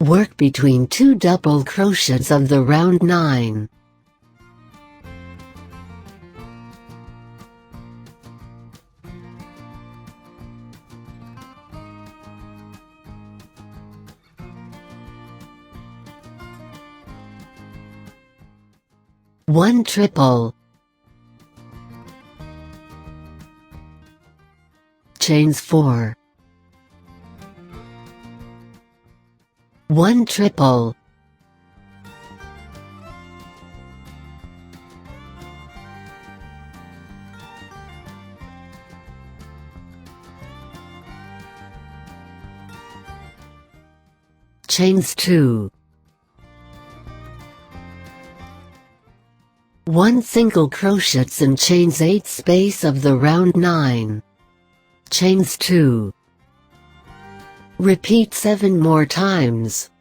Work between 2 double crochets of the round 9. One triple. Chains 4. 1 triple. Chains 2. 1 single crochets and chains 8 space of the round 9. Chains 2. Repeat 7 more times.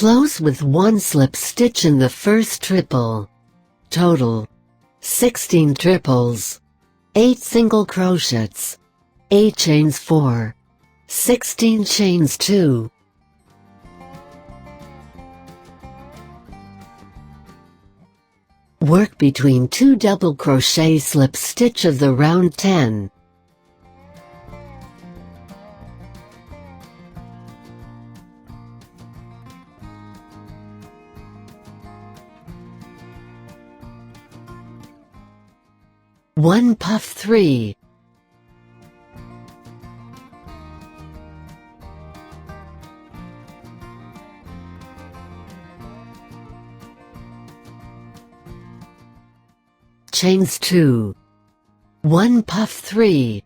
Close with 1 slip stitch in the first triple. Total 16 triples, 8 single crochets, 8 chains 4, 16 chains 2. Work between 2 double crochet slip stitch of the round 10. One puff 3. Chains 2. 1 puff 3.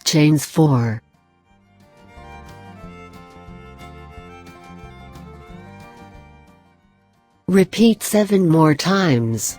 Chains 4. Repeat 7 more times.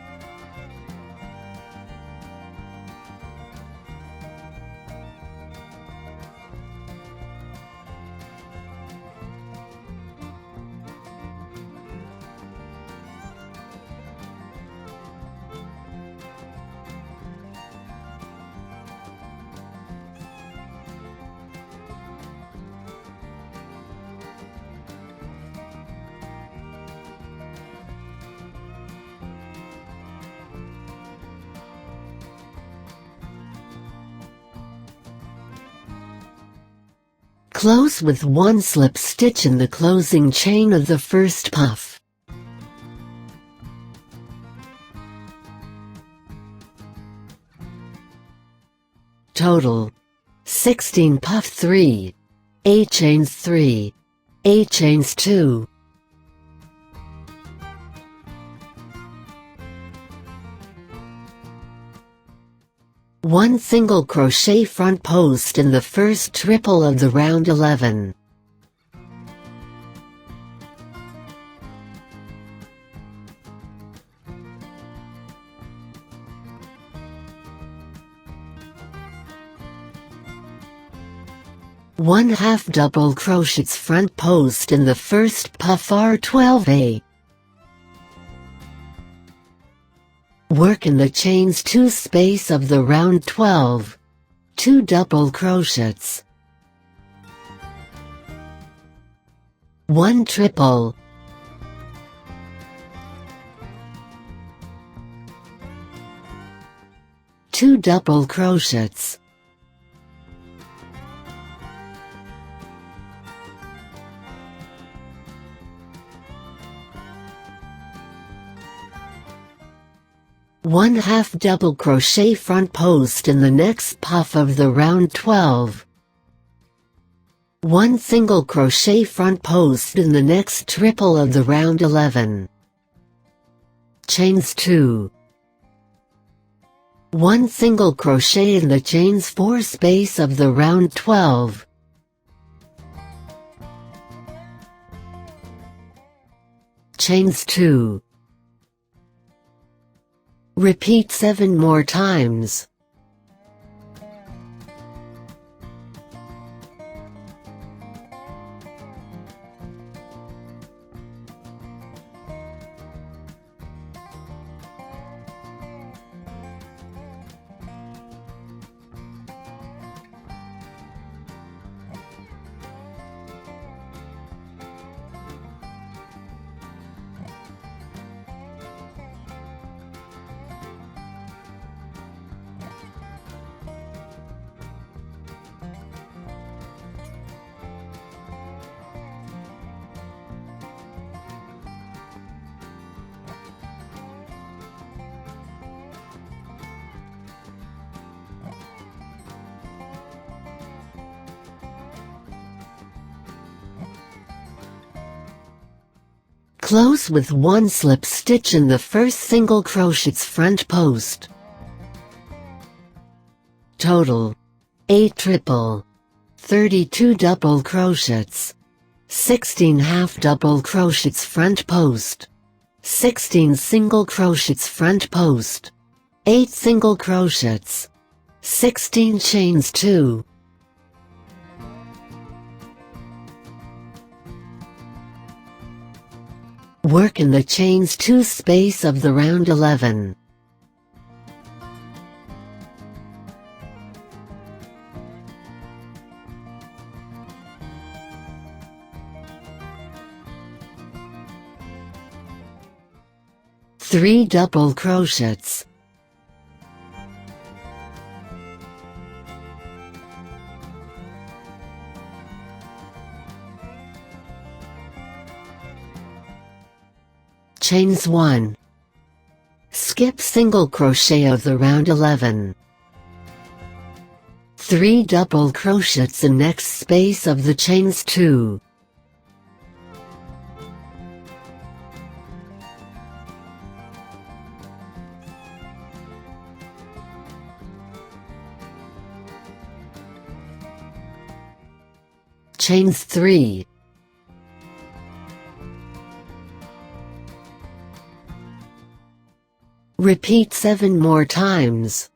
Close with 1 slip stitch in the closing chain of the first puff. Total 16 puff 3, 8 chains 3, 8 chains 2. One single crochet front post in the first triple of the round 11. One half double crochets front post in the first puff R12A. Work in the chains 2 space of the round 12, 2 double crochets, 1 triple, 2 double crochets, 1/2 double crochet front post in the next puff of the round 12, 1 single crochet front post in the next triple of the round 11, chains 2, 1 single crochet in the chains 4 space of the round 12, chains 2. Repeat 7 more times. Close with 1 slip stitch in the first single crochet's front post. Total 8 triple, 32 double crochets, 16 half double crochets front post, 16 single crochets front post, 8 single crochets, 16 chains 2. Work in the chains 2 space of the round 11. Three double crochets, chains 1, skip single crochet of the round 11, 3 double crochets in next space of the chains 2, chains 3, repeat 7 more times.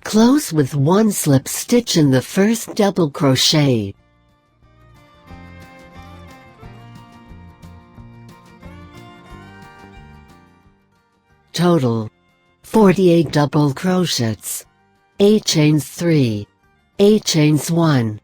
Close with 1 slip stitch in the first double crochet. Total 48 double crochets, 8 chains 3, 8 chains 1.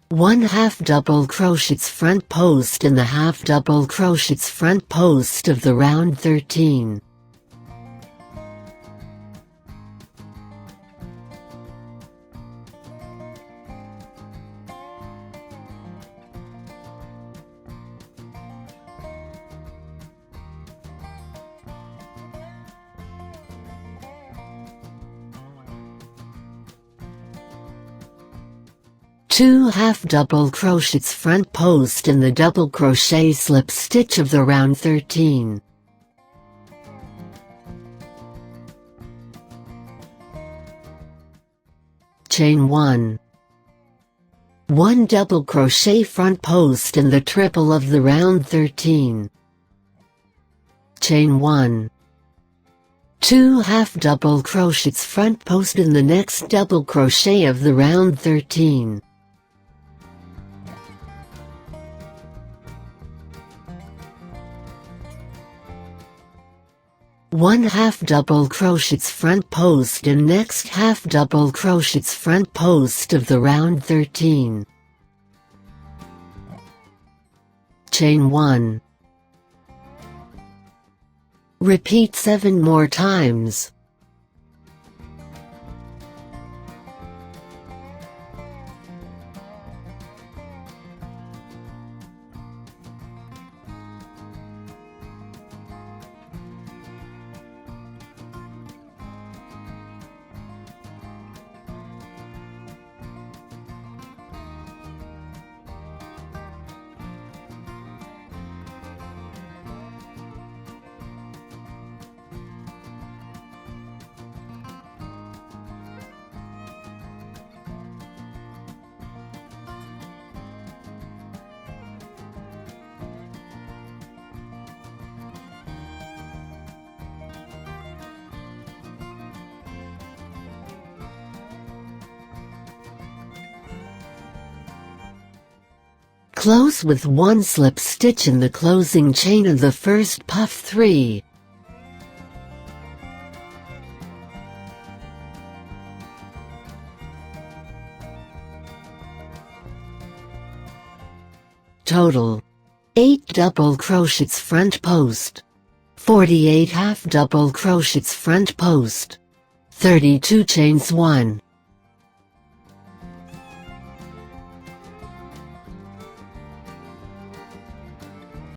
One half double crochets front post in the half double crochets front post of the round 13. 2 half double crochets front post in the double crochet slip stitch of the round 13. Chain 1. 1 double crochet front post in the triple of the round 13. Chain 1. 2 half double crochets front post in the next double crochet of the round 13. One half double crochets front post in next half double crochets front post of the round 13. Chain 1. Repeat 7 more times. Close with 1 slip stitch in the closing chain of the first puff 3. Total 8 double crochets front post, 48 half double crochets front post, 32 chains 1.